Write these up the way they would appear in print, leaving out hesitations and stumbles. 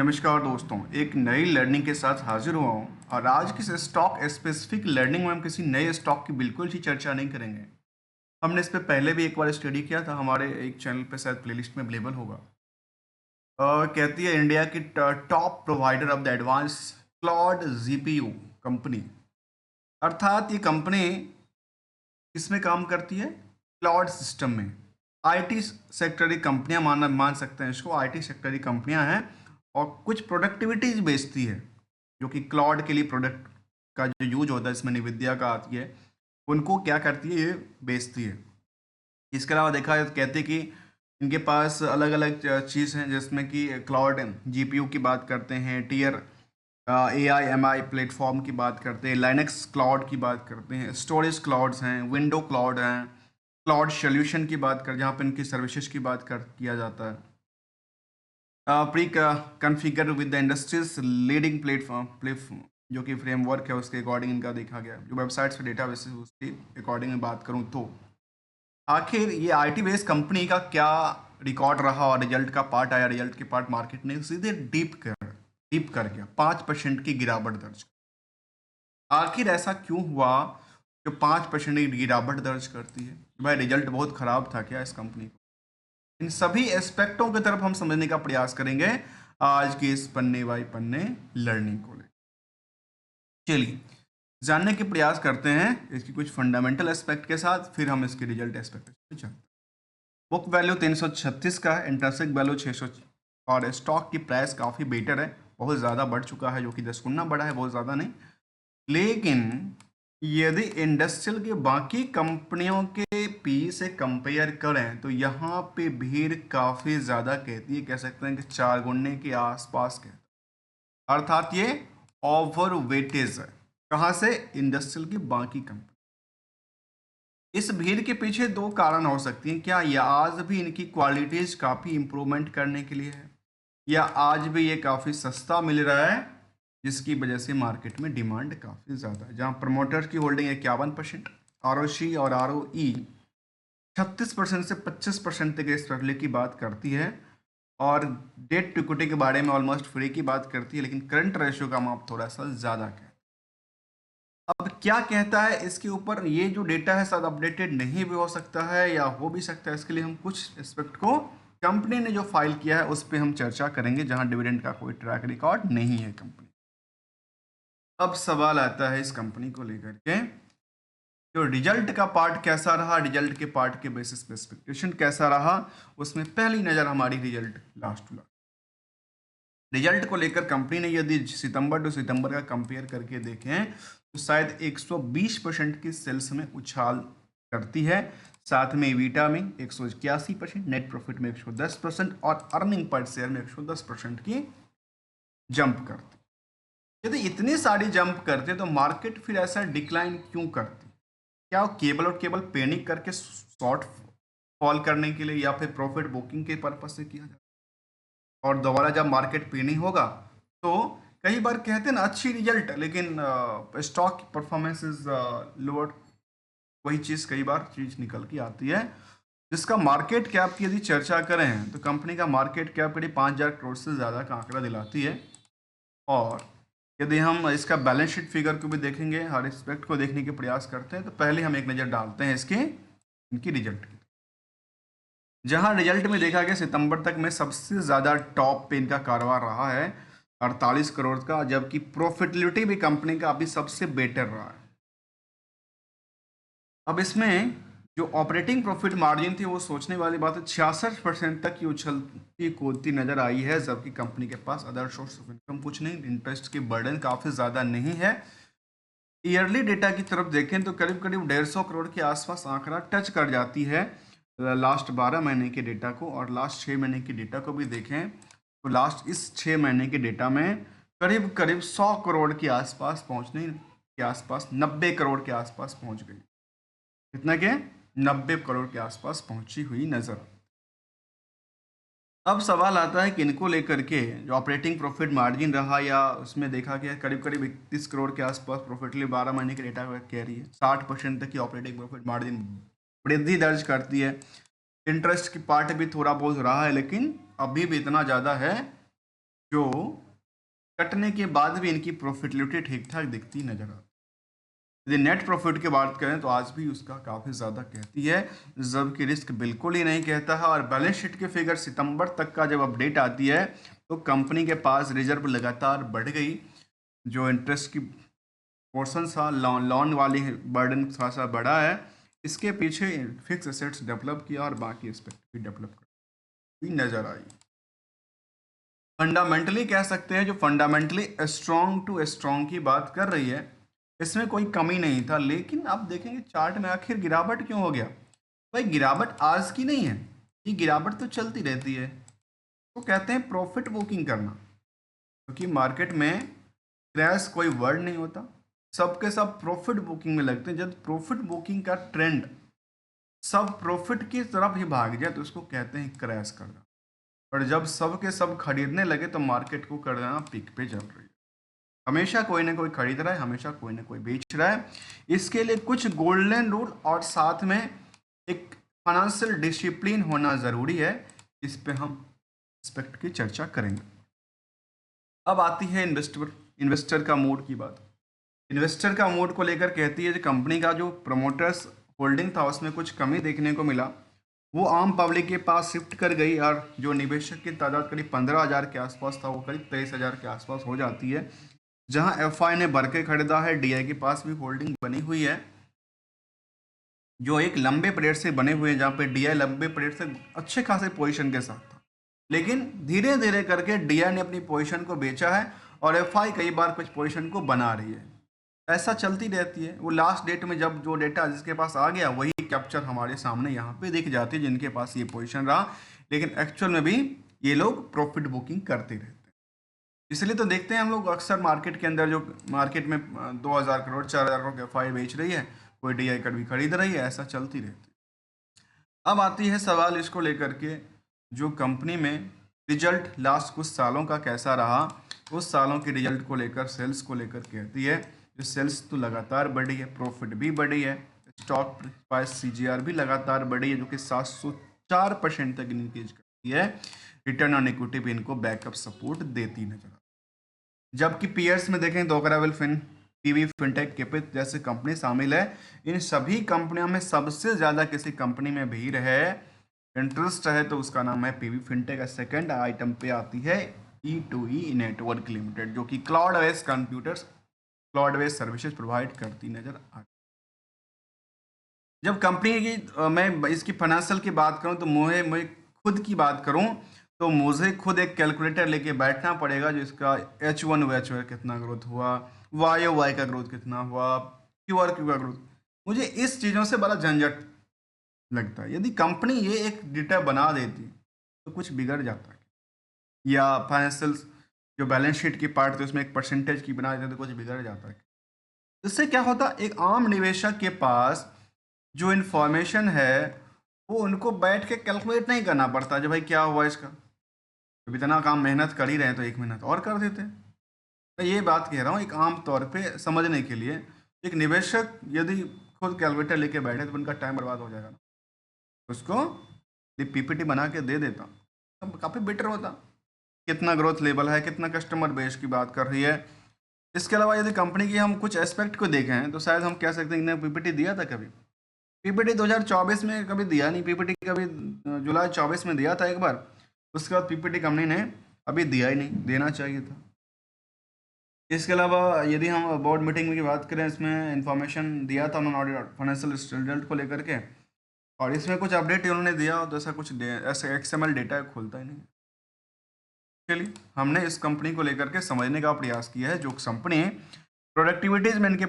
नमस्कार दोस्तों, एक नई लर्निंग के साथ हाजिर हुआ हूँ और आज की स्टॉक स्पेसिफिक लर्निंग में हम किसी नए स्टॉक की बिल्कुल ही चर्चा नहीं करेंगे। हमने इस पे पहले भी एक बार स्टडी किया था, हमारे एक चैनल पे शायद प्लेलिस्ट में अवेलेबल होगा। कहती है इंडिया की top provider of the advance cloud GPU company. अर्थात ये कंपनी किसमें काम करती है? क्लाउड सिस्टम में। आईटी सेक्टर की कंपनियां मान सकते हैं इसको, आईटी सेक्टर की कंपनियां हैं और कुछ प्रोडक्टिविटीज बेचती है जो कि क्लाउड के लिए प्रोडक्ट का जो यूज होता है इसमें निविद्या का आती है, उनको क्या करती है, ये बेचती है। इसके अलावा देखा जाए तो कहते हैं कि इनके पास अलग अलग चीज़ हैं जिसमें कि क्लाउड जीपीयू की बात करते हैं, टीयर AI MI प्लेटफॉर्म की बात करते हैं, लाइनक्स क्लाउड की बात करते हैं, स्टोरेज क्लाउड्स हैं, विंडो क्लाउड हैं, क्लाउड सोल्यूशन की बात कर जहाँ पर इनकी सर्विसेज की बात कर किया जाता है। Pre configure with the industries leading platform जो कि फ्रेमवर्क है उसके अकॉर्डिंग इनका देखा गया। जो वेबसाइट्स पे डेटा बेसिस उसके अकॉर्डिंग में बात करूँ तो आखिर ये आईटी बेस्ड कंपनी का क्या रिकॉर्ड रहा और रिजल्ट का पार्ट आया, रिजल्ट के पार्ट मार्केट ने सीधे डीप कर गया, 5% की गिरावट दर्ज। आखिर ऐसा क्यों हुआ जो 5% की गिरावट दर्ज करती है? भाई रिजल्ट बहुत खराब था क्या इस कंपनी को? इन सभी एस्पेक्टों की तरफ हम समझने का प्रयास करेंगे आज की इस पन्ने बाई पन्ने लर्निंग को लेकर। चलिए जानने के प्रयास करते हैं इसकी कुछ फंडामेंटल एस्पेक्ट के साथ, फिर हम इसके रिजल्ट एस्पेक्ट पे चलते हैं। बुक वैल्यू 336 का है, इंटरेंसिक वैल्यू 600 और स्टॉक की प्राइस काफ़ी बेटर है, बहुत ज़्यादा बढ़ चुका है, जो कि 10 गुना बढ़ा है, बहुत ज़्यादा नहीं। लेकिन यदि इंडस्ट्रियल के बाकी कंपनियों के पी से कंपेयर करें तो यहाँ पे भीड़ काफ़ी ज़्यादा कहती है, कह सकते हैं कि 4 गुने के आसपास कहते हैं। अर्थात ये ओवर वेटेज है। कहाँ से? इंडस्ट्रियल की बाकी कंपनी। इस भीड़ के पीछे दो कारण हो सकती हैं। क्या यह आज भी इनकी क्वालिटीज काफ़ी इंप्रूवमेंट करने के लिए है, या आज भी ये काफ़ी सस्ता मिल रहा है जिसकी वजह से मार्केट में डिमांड काफ़ी ज़्यादा है। जहाँ प्रमोटर की होल्डिंग 51%, ROC और ROE 36% से 25% तक स्ट्रगल की बात करती है और डेट टू इक्विटी के बारे में ऑलमोस्ट फ्री की बात करती है, लेकिन करंट रेशियो का माप थोड़ा सा ज़्यादा है। अब क्या कहता है इसके ऊपर? ये जो डेटा है शायद अपडेटेड नहीं भी हो सकता है या हो भी सकता है। इसके लिए हम कुछ एस्पेक्ट को कंपनी ने जो फाइल किया है उस पर हम चर्चा करेंगे, जहां डिविडेंड का कोई ट्रैक रिकॉर्ड नहीं है कंपनी। अब सवाल आता है इस कंपनी को लेकर के, जो रिजल्ट का पार्ट कैसा रहा, रिजल्ट के पार्ट के बेसिस पे एक्सपेक्टेशन कैसा रहा। उसमें पहली नज़र हमारी result last to last result को लेकर कंपनी ने यदि सितंबर टू सितंबर का कंपेयर करके देखें तो शायद 120% की सेल्स में उछाल करती है, साथ में ईबिटा में 181%, नेट प्रॉफिट में 110% और अर्निंग पर शेयर में 110% की जंप करती। यदि इतनी सारी जंप करते तो मार्केट फिर ऐसा डिक्लाइन क्यों करती? क्या वो केवल और केवल पैनिक करके शॉर्ट फॉल करने के लिए या फिर प्रॉफिट बुकिंग के पर्पज से किया जाता? और दोबारा जब मार्केट पे नहीं होगा तो कई बार कहते हैं ना अच्छी रिजल्ट लेकिन स्टॉक की परफॉर्मेंस इज लोअर, वही चीज़ कई बार चीज़ निकल के आती है। जिसका मार्केट कैप की यदि चर्चा करें तो कंपनी का मार्केट कैप करीब 5,000 करोड़ से ज़्यादा का आंकड़ा दिलाती है। और यदि हम इसका बैलेंस शीट फिगर को भी देखेंगे, हर एस्पेक्ट को देखने के प्रयास करते हैं, तो पहले हम एक नज़र डालते हैं इनकी रिजल्ट की। जहां रिजल्ट में देखा गया सितंबर तक में सबसे ज़्यादा टॉप पे इनका कारोबार रहा है 48 करोड़ का, जबकि प्रॉफिटेबिलिटी भी कंपनी का अभी सबसे बेटर रहा है। अब इसमें जो ऑपरेटिंग प्रॉफिट मार्जिन थी वो सोचने वाली बात है, 66% तक की उछलती कूदती नजर आई है, जबकि कंपनी के पास अदर सोर्स ऑफ इनकम कुछ नहीं, इंटरेस्ट की बर्डन काफ़ी ज़्यादा नहीं है। ईयरली डेटा की तरफ देखें तो करीब करीब 150 करोड़ के आसपास आंकड़ा टच कर जाती है लास्ट 12 महीने के डेटा को। और लास्ट 6 महीने के डेटा को भी देखें तो लास्ट इस 6 महीने के डेटा में करीब करीब 100 करोड़ के आसपास पहुंचने के आसपास 90 करोड़ के आसपास पहुंच गई। कितना के? 90 करोड़ के आसपास पहुंची हुई नजर। अब सवाल आता है कि इनको लेकर के जो ऑपरेटिंग प्रॉफिट मार्जिन रहा या उसमें देखा गया करीब करीब 31 करोड़ के आसपास प्रॉफिटली 12 महीने के डेटा कह रही है, 60% तक की ऑपरेटिंग प्रॉफिट मार्जिन वृद्धि दर्ज करती है। इंटरेस्ट की पार्ट भी थोड़ा बहुत रहा है लेकिन अभी भी इतना ज़्यादा है जो कटने के बाद भी इनकी प्रॉफिटेबिलिटी ठीक ठाक दिखती नजर आती है। यदि नेट प्रॉफिट की बात करें तो आज भी उसका काफ़ी ज़्यादा कहती है, जबकि रिस्क बिल्कुल ही नहीं कहता है। और बैलेंस शीट के फिगर सितंबर तक का जब अपडेट आती है तो कंपनी के पास रिजर्व लगातार बढ़ गई। जो इंटरेस्ट की पोर्शन सा लोन वाली बर्डन थोड़ा सा बढ़ा है, इसके पीछे फिक्स एसेट्स डेवलप किया और बाकी एस्पेक्ट भी डेवलप भी नजर आई। फंडामेंटली कह सकते हैं, जो फंडामेंटली स्ट्रॉन्ग टू स्ट्रॉन्ग की बात कर रही है, इसमें कोई कमी नहीं था। लेकिन आप देखेंगे चार्ट में आखिर गिरावट क्यों हो गया। भाई गिरावट आज की नहीं है, ये गिरावट तो चलती रहती है। तो कहते हैं प्रॉफिट बुकिंग करना, क्योंकि मार्केट में क्रैश कोई वर्ड नहीं होता, सबके सब प्रॉफिट बुकिंग में लगते हैं। जब प्रॉफिट बुकिंग का ट्रेंड सब प्रॉफिट की तरफ ही भाग जाए तो उसको कहते हैं क्रैश करना। और जब सब के सब खरीदने लगे तो मार्केट को कर देना पीक पे चल रही है। हमेशा कोई ना कोई खरीद रहा है, हमेशा कोई ना कोई बेच रहा है। इसके लिए कुछ गोल्डन रूल और साथ में एक फाइनेंशियल डिसिप्लिन होना ज़रूरी है। इस पे हम एस्पेक्ट की चर्चा करेंगे। अब आती है इन्वेस्टर का मूड की बात। इन्वेस्टर का मूड को लेकर कहती है कि कंपनी का जो प्रमोटर्स होल्डिंग था उसमें कुछ कमी देखने को मिला, वो आम पब्लिक के पास शिफ्ट कर गई। और जो निवेशक की तादाद करीब 15,000 के आसपास था, वो करीब 23,000 के आसपास हो जाती है। जहां एफआई ने भर के खरीदा है, डीआई के पास भी होल्डिंग बनी हुई है, जो एक लंबे पीरियड से बने हुए हैं, जहाँ पे डीआई लंबे पीरियड से अच्छे खासे पोजीशन के साथ था। लेकिन धीरे धीरे करके डीआई ने अपनी पोजीशन को बेचा है और एफआई कई बार कुछ पोजीशन को बना रही है। ऐसा चलती रहती है। वो लास्ट डेट में जब जो डेटा जिसके पास आ गया वही कैप्चर हमारे सामने यहाँ पे दिख जाती है, जिनके पास ये पोजीशन रहा। लेकिन एक्चुअल में भी ये लोग प्रॉफिट बुकिंग करते रहते हैं। इसलिए तो देखते हैं हम लोग अक्सर मार्केट के अंदर, जो मार्केट में 2,000 करोड़ 4,000 करोड़ के एफआई बेच रही है, कोई डीआई कभी खरीद रही है, ऐसा चलती रहती है। अब आती है सवाल इसको लेकर के, जो कंपनी में रिजल्ट लास्ट कुछ सालों का कैसा रहा, उस सालों के रिजल्ट को लेकर, सेल्स को लेकर कहती है जो सेल्स तो लगातार बढ़ी है, प्रॉफिट भी बढ़ी है, स्टॉक प्राइस सीजीआर भी लगातार बढ़ी है, जो कि 704% तक इंक्रीज करती है। रिटर्न ऑन इक्विटी भी इनको बैकअप सपोर्ट देती नजर आती है। जबकि पीयर्स में देखें तो ओकरावेल फिन, पीवी फिनटेक, केपित जैसे कंपनी शामिल है। इन सभी कंपनियों में सबसे ज़्यादा किसी कंपनी में भीड़ है, इंटरेस्ट है, तो उसका नाम है पीवी फिनटेक। सेकंड आइटम पे आती है E2E नेटवर्क लिमिटेड, जो कि cloud based computers, cloud based services provide करती नजर आती। जब कंपनी की मैं इसकी फाइनेंशियल की बात करूं तो मैं खुद की बात करूं तो मुझे खुद एक कैलकुलेटर लेके बैठना पड़ेगा, जो इसका H1 कितना ग्रोथ हुआ, YOY का ग्रोथ कितना हुआ, QRQ का ग्रोथ। मुझे इस चीज़ों से बड़ा झंझट लगता है। यदि कंपनी ये एक डेटा बना देती तो कुछ बिगड़ जाता है, या फाइनेंशियल जो बैलेंस शीट की पार्ट थी उसमें एक परसेंटेज की बना देते तो कुछ बिगड़ जाता है। इससे क्या होता, एक आम निवेशक के पास जो इन्फॉर्मेशन है वो उनको बैठ के कैलकुलेट नहीं करना पड़ता, जो भाई क्या हुआ इसका। जब इतना काम मेहनत कर ही रहे हैं तो एक मेहनत और कर देते। मैं ये बात कह रहा हूँ एक आम तौर पे समझने के लिए। एक निवेशक यदि खुद कैलकुलेटर लेके बैठे तो उनका टाइम बर्बाद हो जाएगा ना, उसको पीपीटी बना के दे देता तब काफ़ी बेटर होता। कितना ग्रोथ लेवल है, कितना कस्टमर बेस की बात कर रही है। इसके अलावा यदि कंपनी की हम कुछ एस्पेक्ट को देखें तो शायद हम कह सकते हैं इन्हें पीपीटी दिया था कभी। पीपीटी 2024 में कभी दिया नहीं, पीपीटी कभी जुलाई 24 में दिया था एक बार, उसके बाद पीपीटी कंपनी ने अभी दिया ही नहीं, देना चाहिए था। इसके अलावा यदि हम बोर्ड मीटिंग की बात करें, इसमें इंफॉर्मेशन दिया था उन्होंने फाइनेंशियल रिजल्ट को लेकर के, और इसमें कुछ अपडेट उन्होंने दिया तो ऐसा कुछ ऐसा एक्सएमएल डेटा खुलता ही नहीं। चलिए, हमने इस कंपनी को लेकर के समझने का प्रयास किया है। जो कंपनी प्रोडक्टिविटीज़ में इनके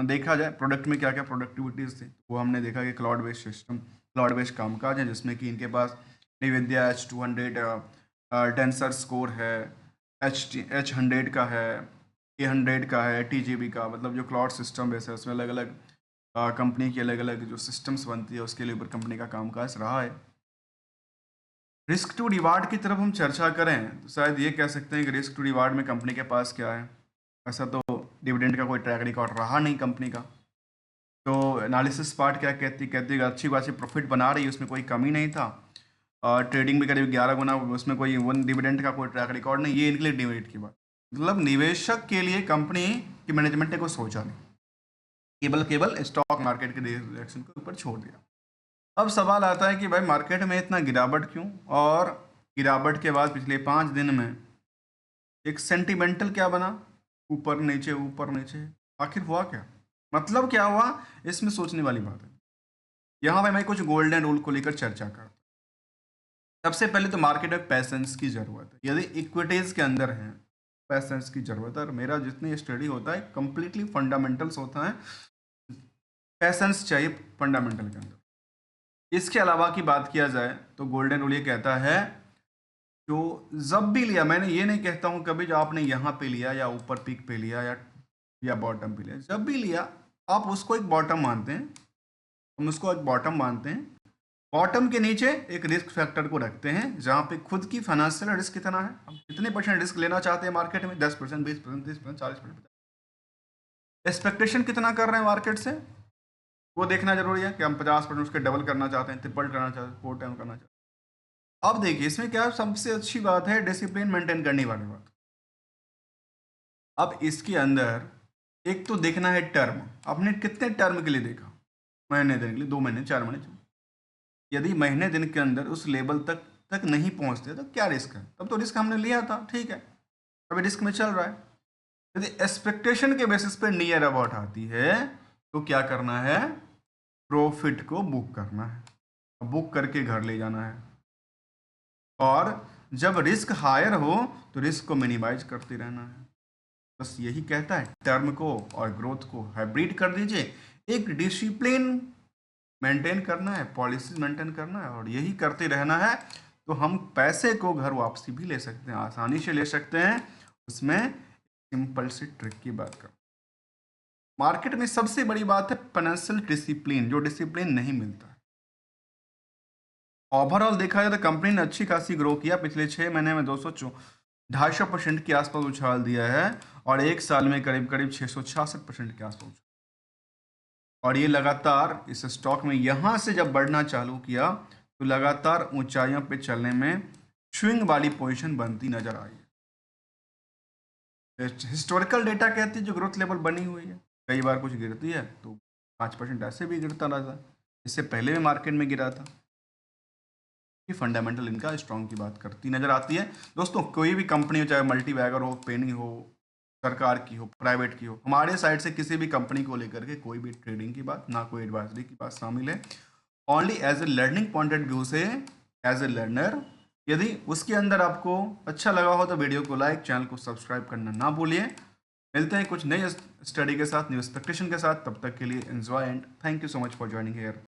देखा जाए, प्रोडक्ट में क्या क्या प्रोडक्टिविटीज़ थी, वो हमने देखा कि cloud based system, cloud based कामकाज है, जिसमें कि इनके पास NVIDIA H200 टेंसर स्कोर है, H100 का है, A100 का है, TGB का, मतलब जो क्लाउड सिस्टम बेस है उसमें अलग अलग कंपनी की अलग अलग जो सिस्टम्स बनती है उसके लिए ऊपर कंपनी का कामकाज रहा है। रिस्क टू रिवार्ड की तरफ हम चर्चा करें तो शायद ये कह सकते हैं कि रिस्क टू रिवार्ड में कंपनी के पास क्या है। ऐसा तो डिविडेंड का कोई ट्रैक रिकॉर्ड रहा नहीं कंपनी का। तो एनालिसिस पार्ट क्या कहती है कि अच्छी खासी प्रॉफिट बना रही है, उसमें कोई कमी नहीं था। ट्रेडिंग भी करीब 11 गुना, उसमें कोई वन डिविडेंड का कोई ट्रैक रिकॉर्ड नहीं, ये इनके लिए डिमेरिट की बात। मतलब निवेशक के लिए कंपनी की मैनेजमेंट ने कुछ सोचा नहीं, केवल केवल स्टॉक मार्केट के डायरेक्शन के ऊपर छोड़ दिया। अब सवाल आता है कि भाई मार्केट में इतना गिरावट क्यों, और गिरावट के बाद पिछले 5 दिन में एक सेंटिमेंटल क्या बना, ऊपर नीचे ऊपर नीचे, आखिर हुआ क्या, मतलब क्या हुआ, इसमें सोचने वाली बात है। यहाँ पे मैं कुछ गोल्डन रूल को लेकर चर्चा करता हूँ। सबसे पहले तो मार्केट में पैसेंस की जरूरत है। यदि इक्विटीज के अंदर है, पैसेंस की जरूरत है, और मेरा जितनी स्टडी होता है कंप्लीटली फंडामेंटल्स होता है, पैसेंस चाहिए फंडामेंटल के अंदर। इसके अलावा की बात किया जाए तो गोल्डन रूल ये कहता है, जो जब भी लिया, मैंने ये नहीं कहता हूँ कभी जो आपने यहाँ पे लिया या ऊपर पीक पे लिया या बॉटम पे लिया, जब भी लिया आप उसको एक बॉटम मानते हैं, हम उसको एक बॉटम मानते हैं। बॉटम के नीचे एक रिस्क फैक्टर को रखते हैं, जहाँ पे खुद की फाइनेंशियल रिस्क कितना है, हम कितने परसेंट रिस्क लेना चाहते हैं मार्केट में, 10%, 20%, 30%, 40%, एक्सपेक्टेशन कितना कर रहे हैं मार्केट से, वो देखना जरूरी है कि हम 50% उसके डबल करना चाहते हैं, ट्रिपल करना चाहते हैं, 4 टाइम करना चाहते हैं। अब देखिए इसमें क्या सबसे अच्छी बात है, डिसिप्लिन मेंटेन करने वाली बात। अब इसके अंदर एक तो देखना है टर्म, आपने कितने टर्म के लिए देखा, महीने दिन के लिए, 2 महीने, 4 महीने। यदि महीने दिन के अंदर उस लेवल तक नहीं पहुंचते तो क्या रिस्क है, तब तो रिस्क हमने लिया था, ठीक है, अभी रिस्क में चल रहा है। यदि एक्सपेक्टेशन के बेसिस पे नियर अबाउट आती है तो क्या करना है, प्रॉफिट को बुक करना है, बुक करके घर ले जाना है, और जब रिस्क हायर हो तो रिस्क को मिनिमाइज करते रहना है। बस यही कहता है, टर्म को और ग्रोथ को हाइब्रिड कर दीजिए, एक डिसिप्लिन मेंटेन करना है, पॉलिसीज मेंटेन करना है, और यही करते रहना है, तो हम पैसे को घर वापसी भी ले सकते हैं, आसानी से ले सकते हैं। उसमें सिंपल सी ट्रिक की बात कर, मार्केट में सबसे बड़ी बात है फाइनेंशियल डिसिप्लिन, जो डिसिप्लिन नहीं मिलता। ओवरऑल देखा जाए तो कंपनी ने अच्छी खासी ग्रो किया, पिछले 6 महीने में 250% के आसपास उछाल दिया है, और एक साल में करीब करीब 666% के आसपास, और ये लगातार इस स्टॉक में यहाँ से जब बढ़ना चालू किया तो लगातार ऊंचाइयों पे चलने में स्विंग वाली पोजीशन बनती नजर आई है। हिस्टोरिकल डेटा कहती है जो ग्रोथ लेवल बनी हुई है, कई बार कुछ गिरती है तो 5% ऐसे भी गिरता रहा, इससे पहले भी मार्केट में गिरा था। ये फंडामेंटल इनका स्ट्रॉन्ग की बात करती नजर आती है। दोस्तों कोई भी कंपनी हो, चाहे मल्टीबैगर हो, पेनी हो, सरकार की हो, प्राइवेट की हो, हमारे साइड से किसी भी कंपनी को लेकर के कोई भी ट्रेडिंग की बात, ना कोई एडवाइजरी की बात शामिल है, only as a learning point of view से, एज ए लर्नर। यदि उसके अंदर आपको अच्छा लगा हो तो वीडियो को लाइक, चैनल को सब्सक्राइब करना ना भूलिए। मिलते हैं कुछ नए स्टडी के साथ, न्यू एक्सपेक्टेशन के साथ, तब तक के लिए enjoy and thank you so much for joining here.